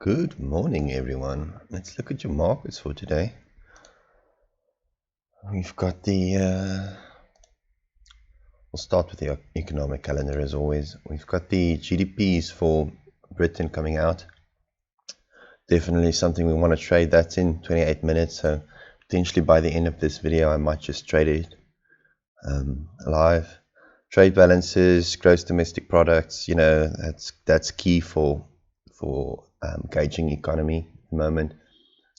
Good morning, everyone. Let's look at your markets for today. We've got we'll start with the economic calendar as always. We've got the GDPs for Britain coming out. Definitely something we want to trade. That's in 28 minutes, so potentially by the end of this video, I might just trade it live. Trade balances, gross domestic products, that's key for gauging economy at the moment.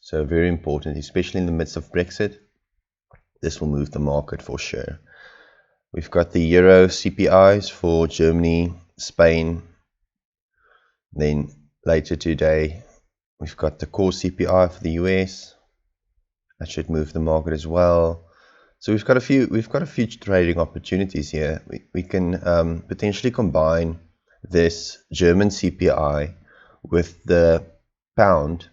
So very important, especially in the midst of Brexit. This will move the market for sure. We've got the Euro CPIs for Germany, Spain. Then later today, we've got the core CPI for the US. That should move the market as well. So we've got a few trading opportunities here. We can potentially combine this German CPI with the pound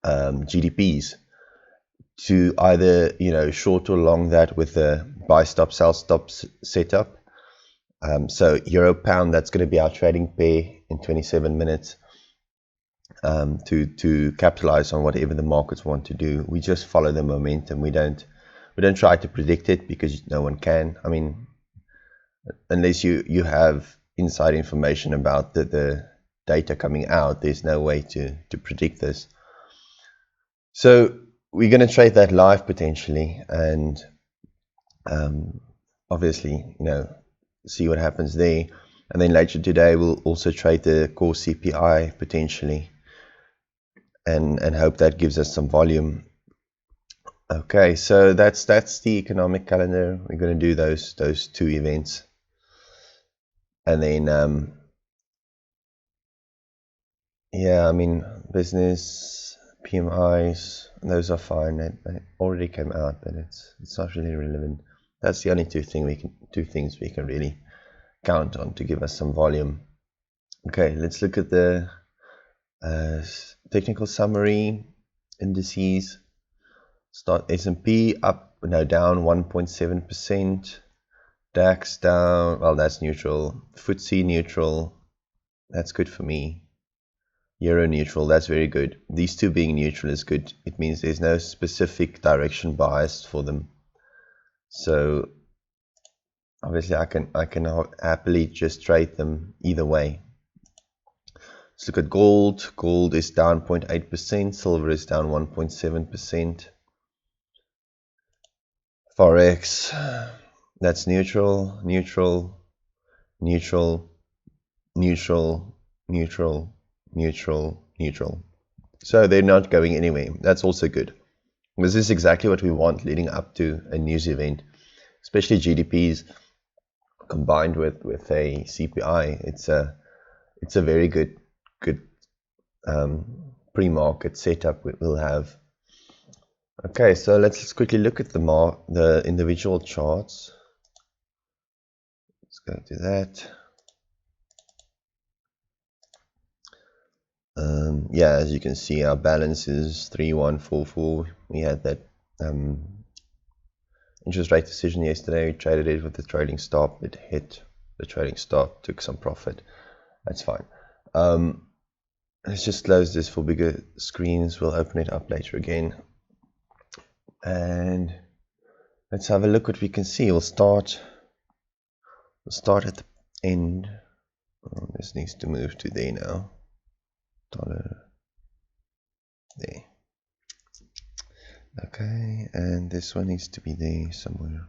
GDPs to either short or long that with a buy stop sell stop setup. So euro pound, that's going to be our trading pair in 27 minutes to capitalize on whatever the markets want to do. We just follow the momentum. We don't try to predict it because no one can. I mean, unless you have inside information about the data coming out, there's no way to predict this. So we're going to trade that live potentially, and obviously, see what happens there. And then later today, we'll also trade the core CPI potentially, and hope that gives us some volume. Okay, so that's the economic calendar. We're going to do those two events, and then yeah, I mean, business PMIs, those are fine. They already came out, but it's not really relevant. That's the only two things we can really count on to give us some volume. Okay, let's look at the technical summary indices. Start S&P up, down 1.7%. DAX down, well, that's neutral. FTSE neutral, that's good for me. Euro neutral, that's very good. These two being neutral is good. It means there's no specific direction bias for them. So obviously I can happily just trade them either way. Let's look at gold. Gold is down 0.8%. Silver is down 1.7%. Forex, that's neutral, neutral, neutral, neutral, neutral, neutral, neutral. So they're not going anywhere. That's also good. This is exactly what we want leading up to a news event, especially GDPs combined with a CPI. It's a very good pre-market setup we'll have. Okay, so let's quickly look at the individual charts. Let's go to that. Yeah, as you can see, our balance is 3144. We had that interest rate decision yesterday. We traded it with the trading stop. It hit the trading stop, took some profit. That's fine. Let's just close this for bigger screens. We'll open it up later again. And let's have a look what we can see. We'll start at the end. Oh, this needs to move to there now. Dollar there. Okay, and this one needs to be there somewhere.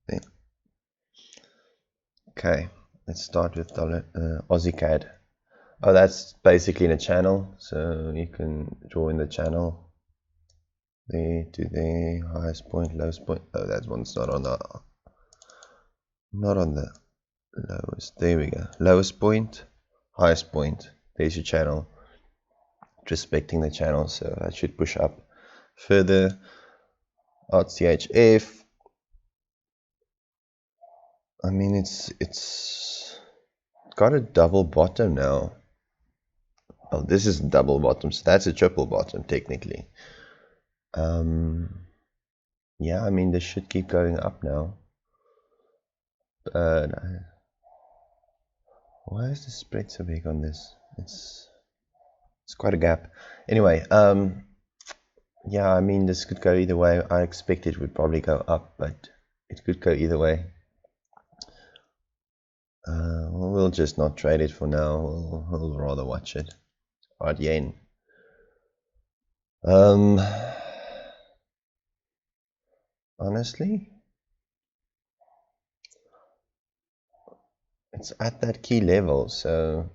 There. Okay, let's start with dollar Aussie CAD. Oh, that's basically in a channel, so you can draw in the channel. There to there, highest point, lowest point. Oh, that one's not on the lowest. There we go. Lowest point, highest point. There's your channel. Respecting the channel, so that should push up further. RCHF. I mean, it's got a double bottom now. Oh, this is double bottom, so that's a triple bottom technically. Yeah, I mean, this should keep going up now, but Why is the spread so big on this? It's quite a gap. Anyway, yeah, I mean, this could go either way. I expect it would probably go up, but it could go either way. We'll just not trade it for now. We'll rather watch it. Alright, yen. Honestly, it's at that key level, so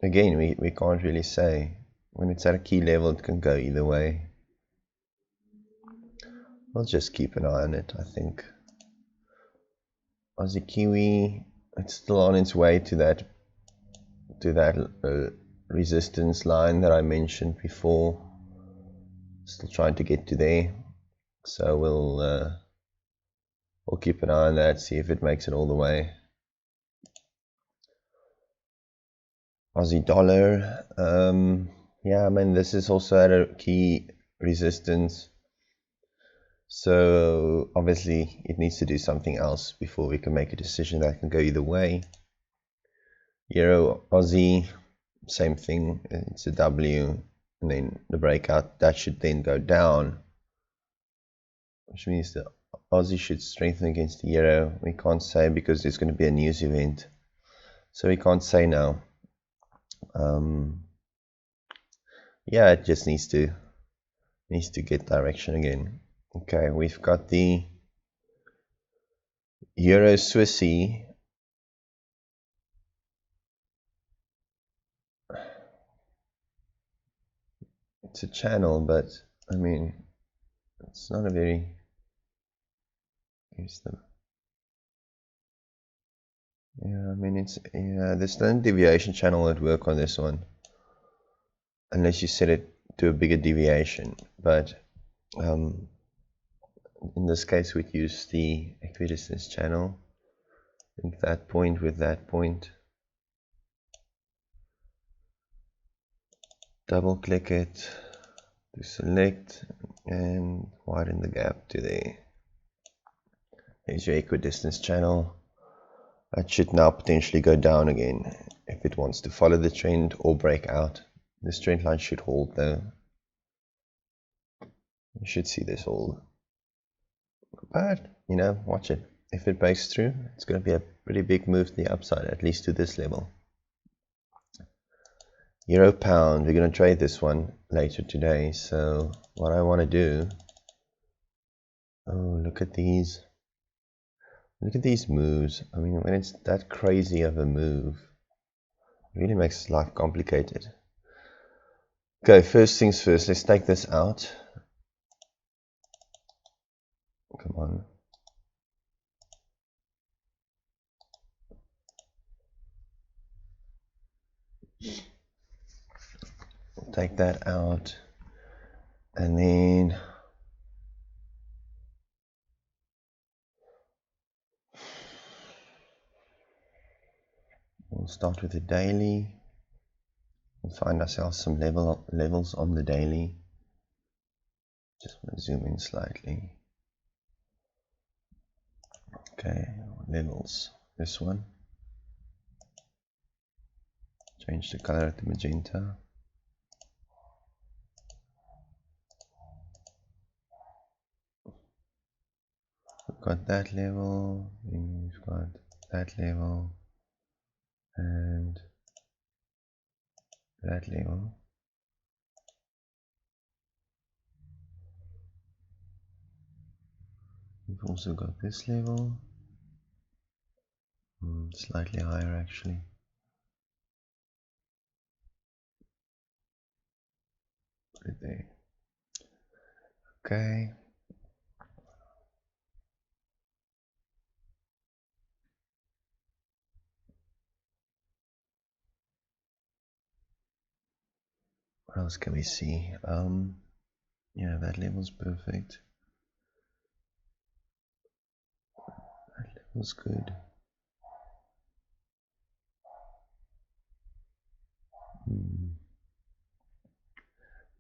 again, we can't really say. When it's at a key level, it can go either way. We'll just keep an eye on it, I think. Aussie Kiwi, it's still on its way to that resistance line that I mentioned before. Still trying to get to there, so we'll keep an eye on that, see if it makes it all the way. Aussie dollar, yeah, I mean, this is also at a key resistance, so obviously it needs to do something else before we can make a decision. That can go either way. Euro Aussie, same thing, it's a W, and then the breakout that should then go down, which means the Aussie should strengthen against the euro. We can't say because there's going to be a news event, so we can't say now. Yeah, it just needs to get direction again. Okay, we've got the Euro Swissy. It's a channel, but I mean, it's not a very. Here's the. Yeah, I mean, it's the standard deviation channel would work on this one, unless you set it to a bigger deviation. But in this case, we'd use the equidistance channel. Link that point with that point. Double click it to select and widen the gap to there. There's your equidistance channel. That should now potentially go down again if it wants to follow the trend or break out. This trend line should hold though. You should see this hold. But, you know, watch it. If it breaks through, it's going to be a pretty big move to the upside, at least to this level. Euro pound, we're going to trade this one later today. So what I want to do, oh, look at these moves. I mean, when it's that crazy of a move, it really makes life complicated. Okay, first things first, let's take this out. Come on. Take that out, and then we'll start with the daily. We'll find ourselves some levels on the daily. Just want to zoom in slightly. Okay, levels. This one. Change the color to magenta. We've got that level, then we've got that level, and that level. We've also got this level, slightly higher actually. Put it there. Okay. What else can we see? Yeah, that level's perfect. That level's good.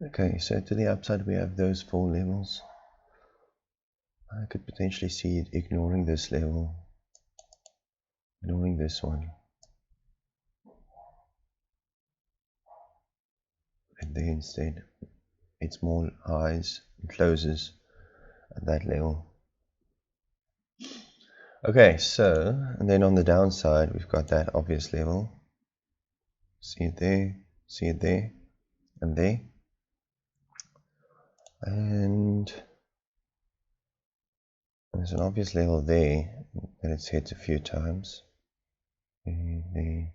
Okay, so to the upside we have those 4 levels. I could potentially see it ignoring this level, ignoring this one. it there instead. It's more highs and closes at that level. Okay, so, and then on the downside, we've got that obvious level. See it there, and there. And there's an obvious level there that it's hit a few times. There,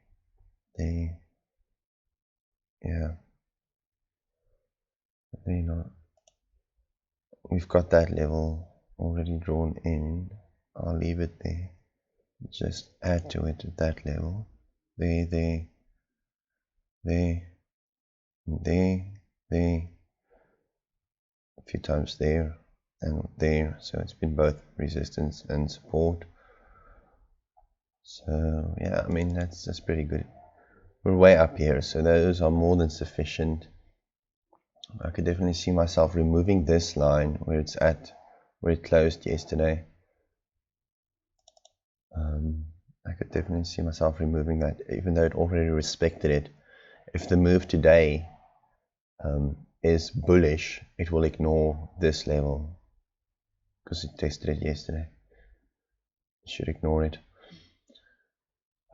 yeah. There not. We've got that level already drawn in. I'll leave it there. Just add to it at that level. There, there, a few times there and there. So it's been both resistance and support. So yeah, I mean that's pretty good. We're way up here, so those are more than sufficient. I could definitely see myself removing this line where it's at, where it closed yesterday. I could definitely see myself removing that, even though it already respected it. If the move today is bullish, it will ignore this level because it tested it yesterday. It should ignore it.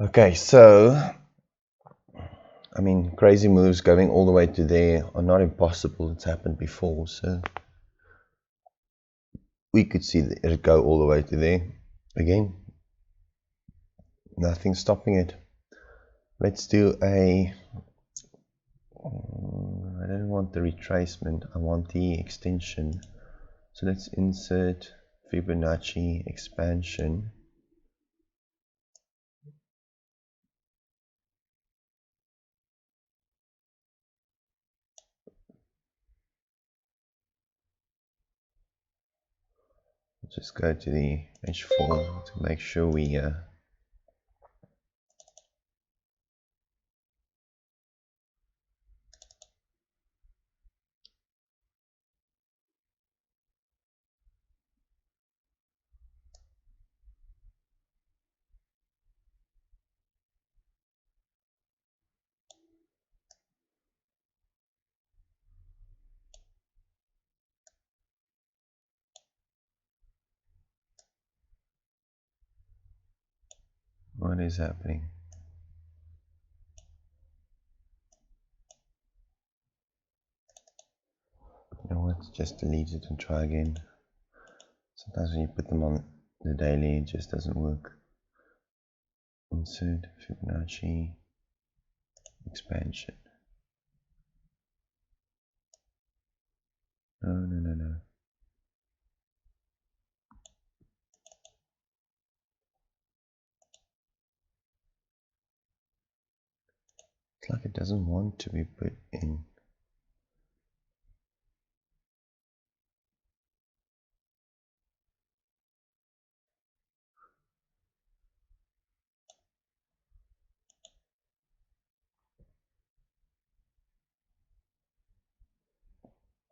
Okay, so I mean, crazy moves going all the way to there are not impossible. It's happened before, so we could see it go all the way to there. Again, nothing stopping it. Let's do a, I don't want the retracement, I want the extension. So let's insert Fibonacci expansion. Just go to the H4 to make sure we what is happening? You know what, just delete it and try again. Sometimes when you put them on the daily, it just doesn't work. Insert Fibonacci expansion. No. It's like it doesn't want to be put in.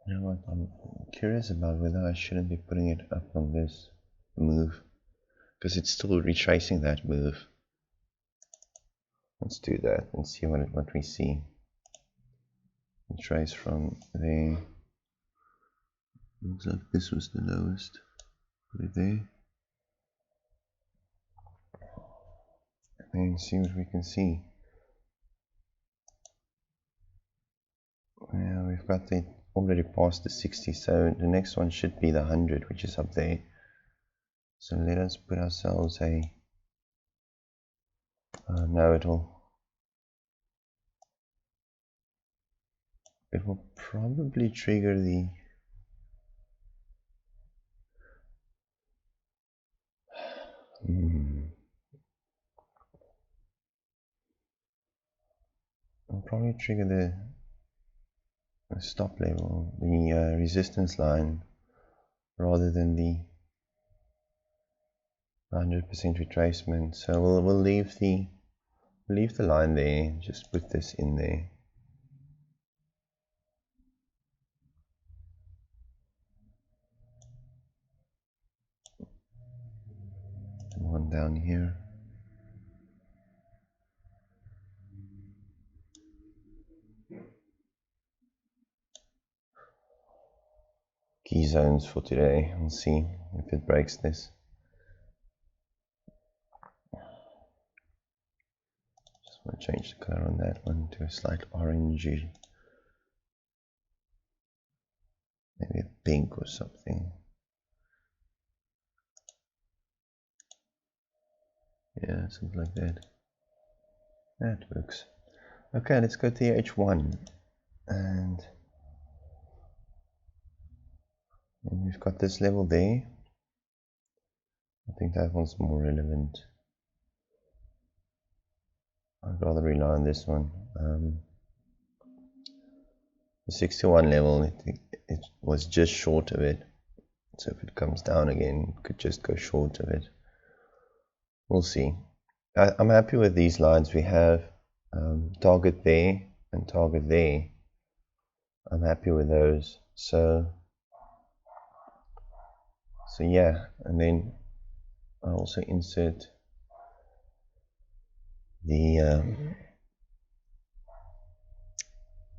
You know what, I'm curious about whether I shouldn't be putting it up on this move, because it's still retracing that move. Let's do that and see what we see. Retrace from there. Looks like this was the lowest. Put it there. And then see what we can see. Yeah, we've got it already past the 60, so the next one should be the 100, which is up there. So let us put ourselves a no, it will probably trigger the it'll probably trigger the stop level, the resistance line, rather than the 100% retracement. So we'll leave the line there. Just put this in there. And one down here. key zones for today. We'll see if it breaks this. Just want to change the color on that one to a slight orangey, maybe a pink or something. Yeah, something like that. That works. Okay, let's go to the H1, and we've got this level there. I think that one's more relevant. I'd rather rely on this one. The 61 level, it was just short of it. So if it comes down again, it could just go short of it. We'll see. I'm happy with these lines. We have target there and target there. I'm happy with those. So yeah, and then I also insert the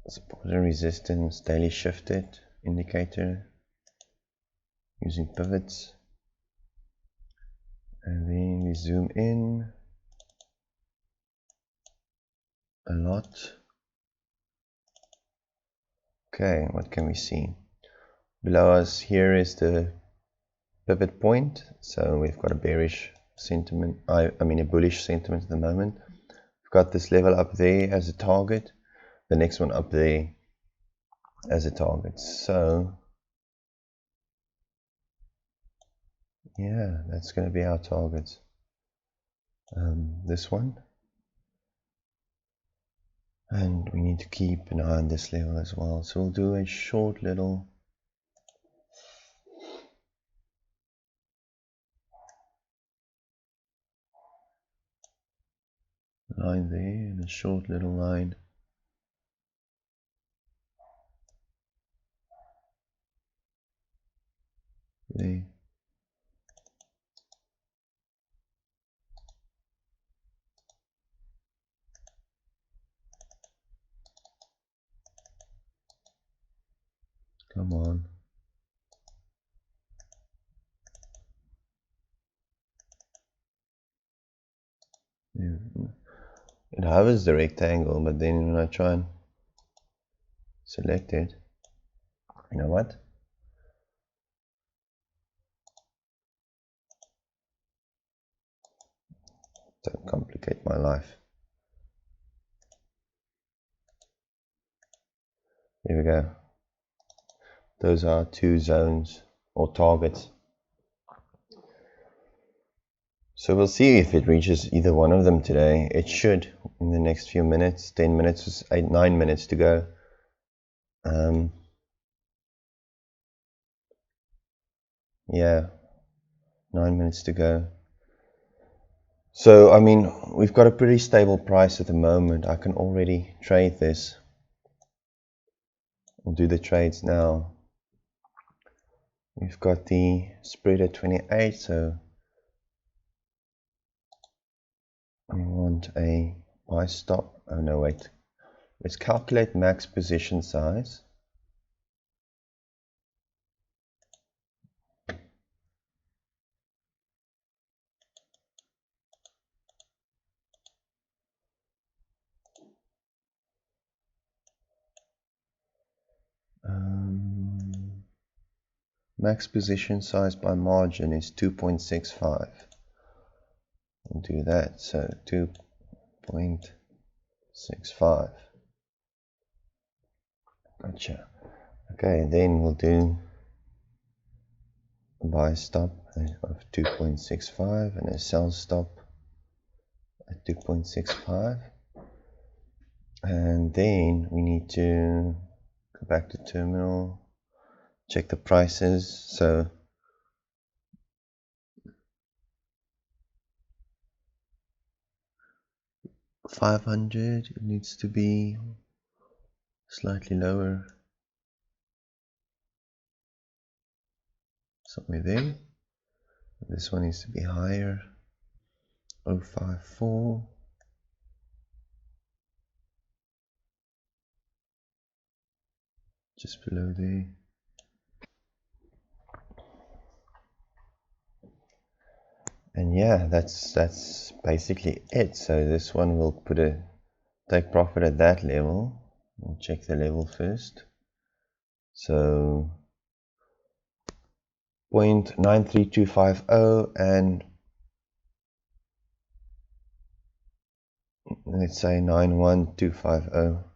support and resistance daily shifted indicator using pivots, and then we zoom in a lot. Okay, what can we see? Below us here is the pivot point, so we've got a bearish sentiment, I mean a bullish sentiment at the moment. We've got this level up there as a target, the next one up there as a target. So yeah, that's going to be our targets. This one, and we need to keep an eye on this level as well. So we'll do a short little line there and a short little line there. Come on. Yeah. It hovers the rectangle, but then when I try and select it, you know what? Don't complicate my life. There we go. Those are two zones or targets. So we'll see if it reaches either one of them today. It should in the next few minutes. 10 minutes, 9 minutes to go. Yeah, 9 minutes to go. So I mean, we've got a pretty stable price at the moment. I can already trade this. We'll do the trades now. We've got the spread at 28, so we want a buy stop. Oh no, wait. Let's calculate max position size. Max position size by margin is 2.65. We'll do that. So 2.65. Gotcha. Okay, then we'll do a buy stop of 2.65 and a sell stop at 2.65. And then we need to go back to terminal, check the prices. So $500, it needs to be slightly lower, somewhere there. This one needs to be higher, 054, just below there. And yeah, that's basically it. So this one will put a take profit at that level. We'll check the level first. So 0.93250 and let's say 91250.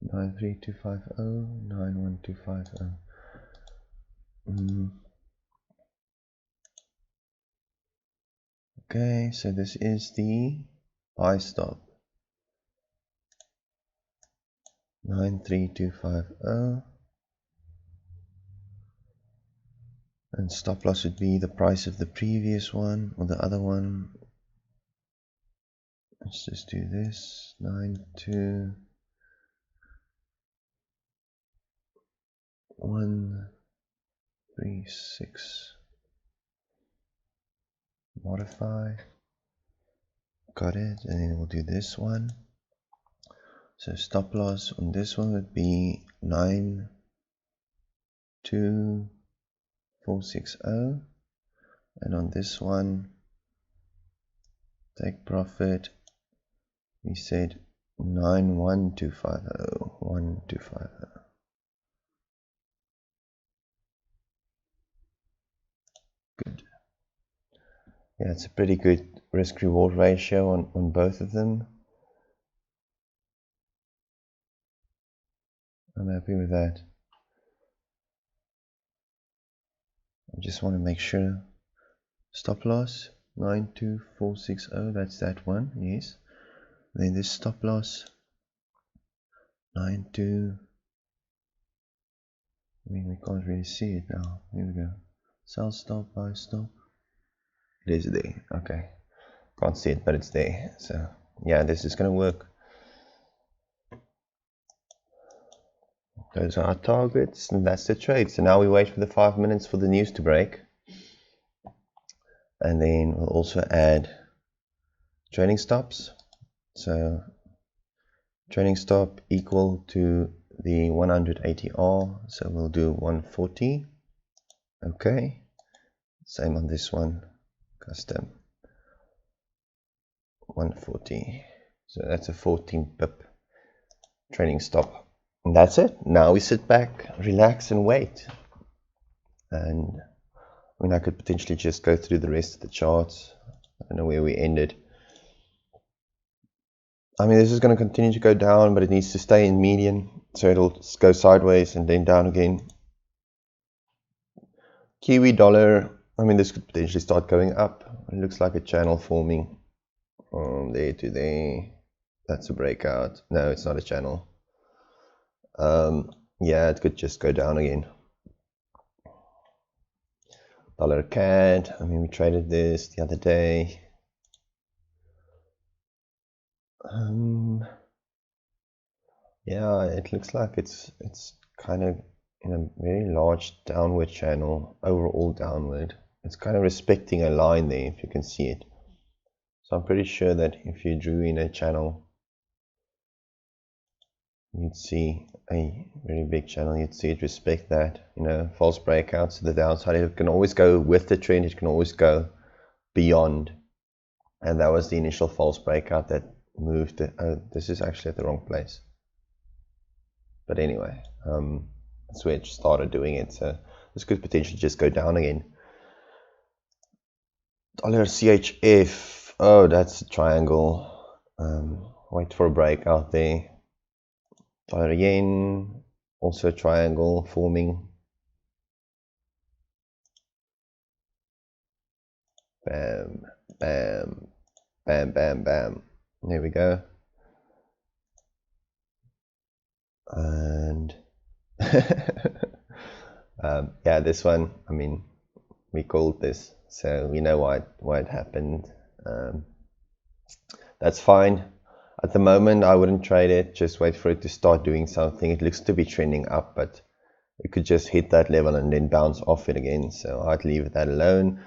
93250, 91250. Okay, so this is the buy stop. 93250. And stop loss would be the price of the previous one or the other one. Let's just do this. 92136. Modify. Got it. And then we'll do this one. So stop loss on this one would be 92460. And on this one, take profit, we said 91250. 1250. Good. Yeah, it's a pretty good risk reward ratio on both of them. I'm happy with that. I just want to make sure. Stop loss 92460, that's that one, yes. Then this stop loss 92. I mean, we can't really see it now. Here we go. Sell stop, buy stop. It is there. Okay. Can't see it, but it's there. So yeah, this is going to work. Those are our targets, and that's the trade. So now we wait for the 5 minutes for the news to break. And then we'll also add trading stops. So trading stop equal to the 180R. So we'll do 140. Okay. Same on this one. Custom. 140. So that's a 14 pip trading stop. And that's it. Now we sit back, relax, and wait. And I mean, I could potentially just go through the rest of the charts. I don't know where we ended. I mean, this is going to continue to go down, but it needs to stay in median. So it'll go sideways and then down again. Kiwi dollar, I mean, this could potentially start going up. It looks like a channel forming from there to there. That's a breakout. No, it's not a channel. Yeah, it could just go down again. Dollar CAD, I mean, we traded this the other day. Yeah, it looks like it's kind of in a very large downward channel, overall downward. It's kind of respecting a line there, if you can see it. So I'm pretty sure that if you drew in a channel, you'd see a very big channel, you'd see it respect that. You know, false breakouts to the downside. It can always go with the trend, it can always go beyond. And that was the initial false breakout that moved. This is actually at the wrong place. But anyway, that's where it started doing it. So this could potentially just go down again. Dollar CHF. Oh, that's a triangle. Wait for a breakout there. Dollar yen. Also a triangle forming. Bam, bam, bam, bam, bam. There we go. And yeah, this one, I mean, we called this, so we know why it happened. That's fine. At the moment, I wouldn't trade it. Just wait for it to start doing something. It looks to be trending up, but it could just hit that level and then bounce off it again. So I'd leave that alone.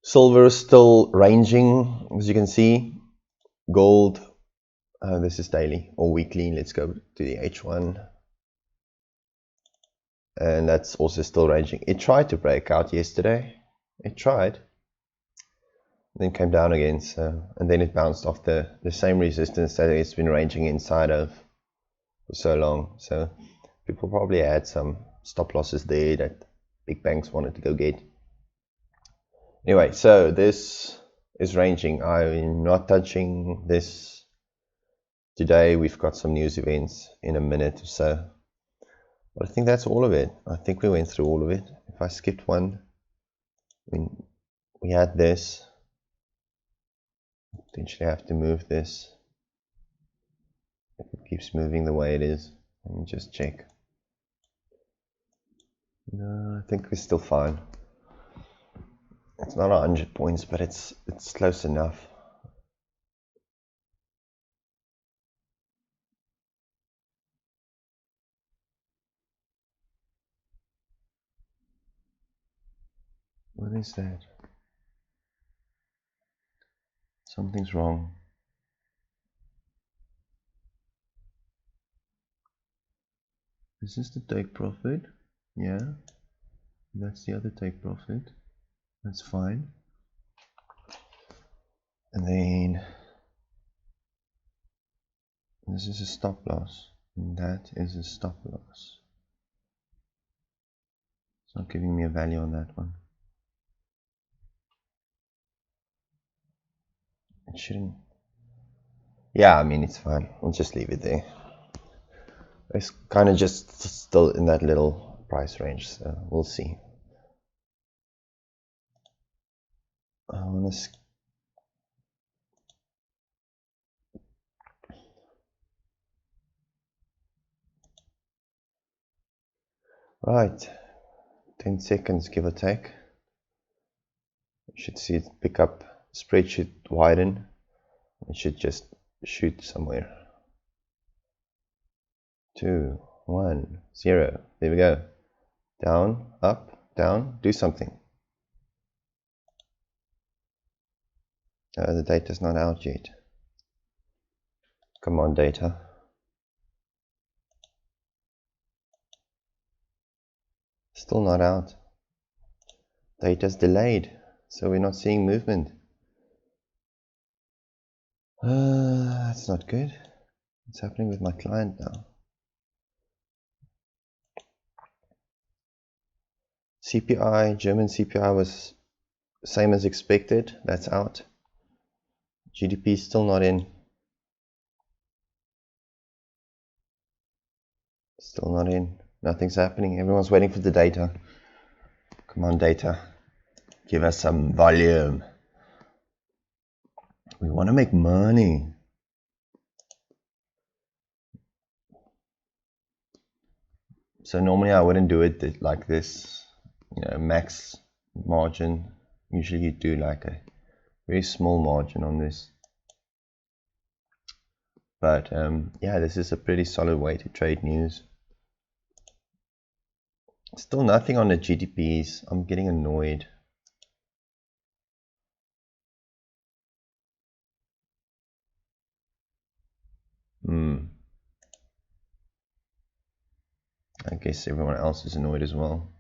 Silver is still ranging, as you can see. Gold, this is daily or weekly. Let's go to the H1. and that's also still ranging. It tried to break out yesterday. It tried, then came down again, and then it bounced off the same resistance that it's been ranging inside of for so long. So people probably had some stop losses there that big banks wanted to go get. Anyway, so this is ranging. I'm not touching this today. We've got some news events in a minute or so, but I think that's all of it. I think we went through all of it. If I skipped one, I mean, we had this. Potentially have to move this if it keeps moving the way it is. Let me just check. No, I think we're still fine. It's not 100 points, but it's close enough. What is that? Something's wrong. Is this the take profit? Yeah. That's the other take profit. That's fine. And then this is a stop loss. And that is a stop loss. It's not giving me a value on that one. It shouldn't. Yeah, I mean, it's fine. We'll just leave it there. It's kind of just still in that little price range, so we'll see. I want to. Right, 10 seconds give or take. You should see it pick up, spread should widen. It should just shoot somewhere. 2, 1, 0. There we go. Down, up, down, do something. The data's not out yet. Come on, data. Still not out. Data's delayed, so we're not seeing movement. That's not good. What's happening with my client now? CPI, German CPI was same as expected. That's out. GDP is still not in. Still not in. Nothing's happening. Everyone's waiting for the data. Come on, data. Give us some volume. We want to make money. So normally I wouldn't do it like this, max margin. Usually you do like a very small margin on this. But yeah, this is a pretty solid way to trade news. Still nothing on the GDPs. I'm getting annoyed. I guess everyone else is annoyed as well.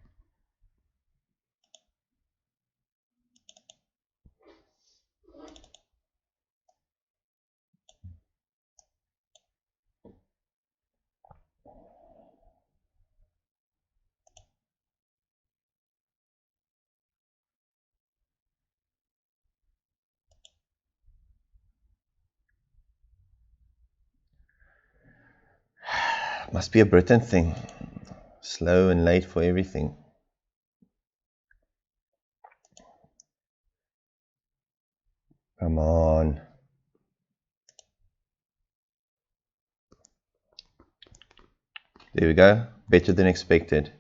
Must be a Britain thing. Slow and late for everything. Come on. There we go. Better than expected.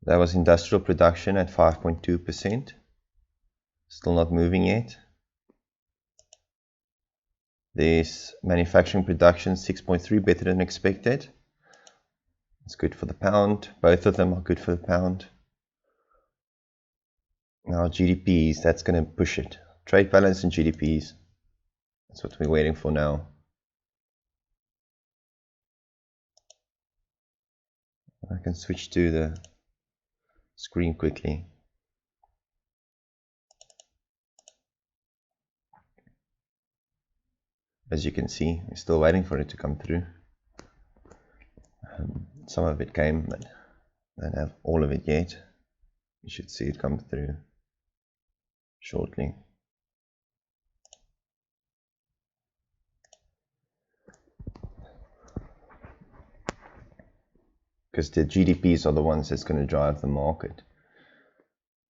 That was industrial production at 5.2%. Still not moving yet. There's manufacturing production 6.3, better than expected. It's good for the pound. Both of them are good for the pound. Now GDPs, that's going to push it. Trade balance and GDPs. That's what we're waiting for now. I can switch to the screen quickly. As you can see, we're still waiting for it to come through. Some of it came, but I don't have all of it yet. You should see it come through shortly. Because the GDPs are the ones that's going to drive the market.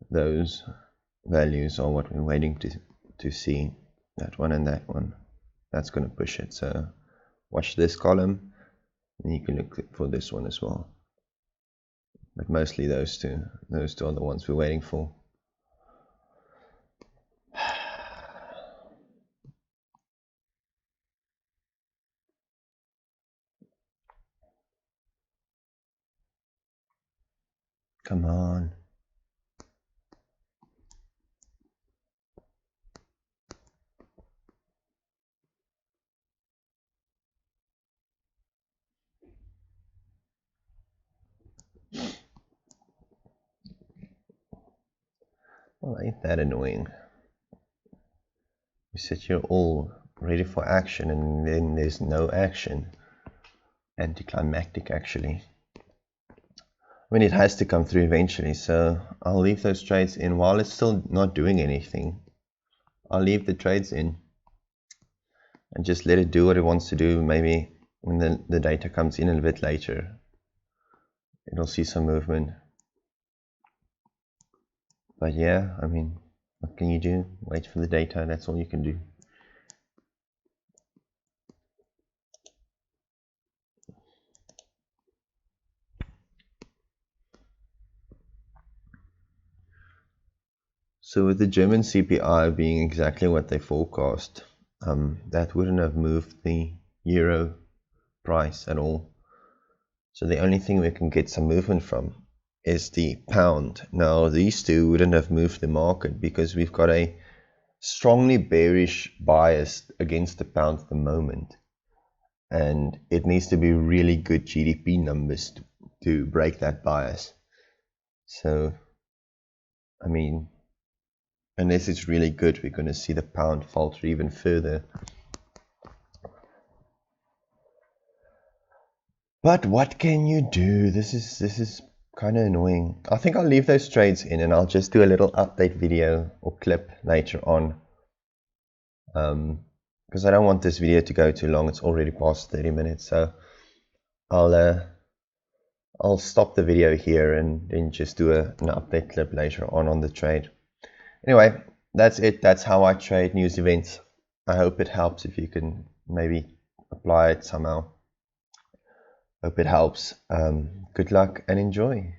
Those values are what we're waiting to see. That one and that one. That's going to push it. So watch this column, and you can look for this one as well. But mostly those two. Those two are the ones we're waiting for. Come on. Well, ain't that annoying? You sit here all ready for action and then there's no action. Anticlimactic, actually. I mean, it has to come through eventually, so I'll leave those trades in while it's still not doing anything. I'll leave the trades in and just let it do what it wants to do. Maybe when the data comes in a bit later, it'll see some movement. But yeah, I mean, what can you do? Wait for the data, that's all you can do. So with the German CPI being exactly what they forecast, that wouldn't have moved the euro price at all. So the only thing we can get some movement from is the pound. Now these two wouldn't have moved the market because we've got a strongly bearish bias against the pound at the moment. And it needs to be really good GDP numbers to break that bias. So, I mean, unless it's really good, we're going to see the pound falter even further. But what can you do? This is kind of annoying. I think I'll leave those trades in and I'll just do a little update video or clip later on. Because I don't want this video to go too long. It's already past 30 minutes. So I'll stop the video here and then just do an update clip later on the trade. Anyway, that's it. That's how I trade news events. I hope it helps if you can maybe apply it somehow. Hope it helps. Good luck and enjoy.